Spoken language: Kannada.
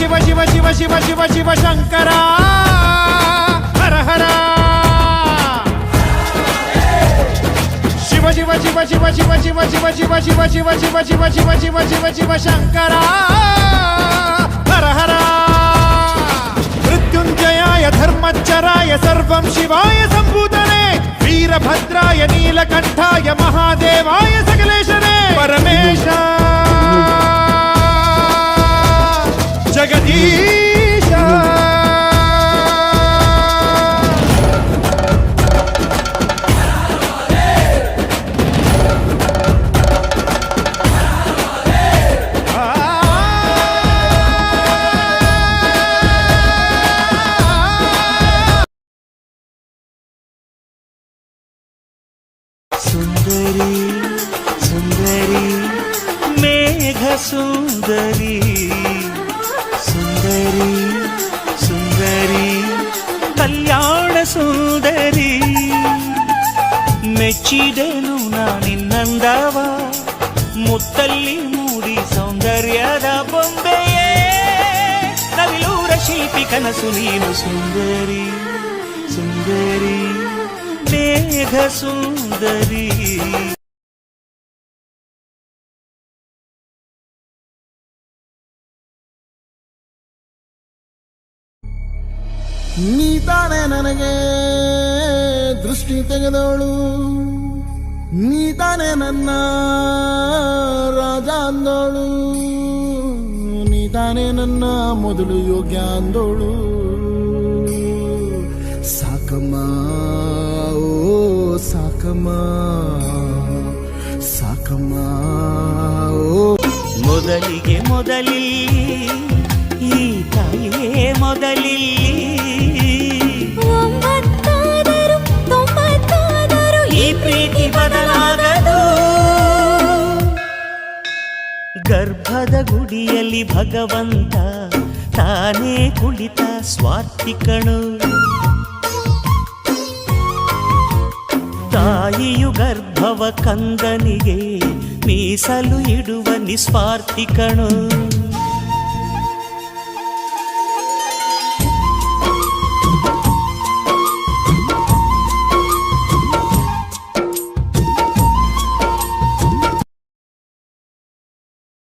ಶಿವ ಶಿವ ಶಿವ ಶಿವ ಶಿವ ಶಿವ ಶಂಕರ ಹರ ಹರ ಶಿವ ಶಿವ ಶಿವ ಶಿವ ಶಿವ ಶಿವ ಶಿವ ಶಿವ ಶಿವ ಶಿವ ಶಿವ ಶಿವ ಶಿವ ಶಿವ ಶಿವ ಶಿವ ಶಂಕರ ಹರ ಹರ ಮೃತ್ಯುಂಜಯಾಯ ಧರ್ಮಚ್ಚರಾಯ ಸರ್ವಂ ಶಿವಾಯ ಸಂಭೂತನೆ ವೀರಭದ್ರಾಯ ನೀಲಕಂಠಾಯ ಮಹಾದೇವಾಯ ಸಕಲೇಶನೇ ಪರಮೇಶ ಜಗದೀಶ ಸುಂದರಿ ಸುಂದರಿ ಮೇಘ ಸುಂದರಿ ಸುಂದರಿ ಸುಂದರಿ ಕಲ್ಯಾಣ ಸುಂದರಿ ಮೆಚ್ಚಿದೆನು ನಾನಿನ್ನಂದವ ಮುತ್ತಲ್ಲಿ ಮೂಡಿ ಸೌಂದರ್ಯದ ಬೊಂಬೆಯೇ ನವಿಲೂರ ಶಿಲ್ಪಿ ಕನಸು ನೀನು ಸುಂದರಿ ಸುಂದರಿ ಮೇಘ ಸುಂದರಿ ನೀತಾನೆ ನನಗೆ ದೃಷ್ಟಿ ತೆಗೆದವಳು, ನೀತಾನೆ ನನ್ನ ರಾಜ ಅಂದೋಳು, ನೀತಾನೆ ನನ್ನ ಮೊದಲು ಯೋಗ್ಯ ಅಂದೋಳು. ಸಾಕಮ್ಮ ಓ ಸಾಕಮ್ಮ ಸಾಕಮ್ಮ ಓ. ಮೊದಲಿಗೆ ಮೊದಲಿ ಈ ತಾಯಿಯೇ ಮೊದಲಿ ಈ ಪ್ರೀತಿ ಬದಲಾಗದು. ಗರ್ಭದ ಗುಡಿಯಲ್ಲಿ ಭಗವಂತ ತಾನೇ ಕುಳಿತ ಸ್ವಾರ್ಥಿಕಣು. ತಾಯಿಯು ಗರ್ಭವ ಕಂದನಿಗೆ ಮೀಸಲು ಇಡುವ ನಿಸ್ವಾರ್ಥಿಕಣು.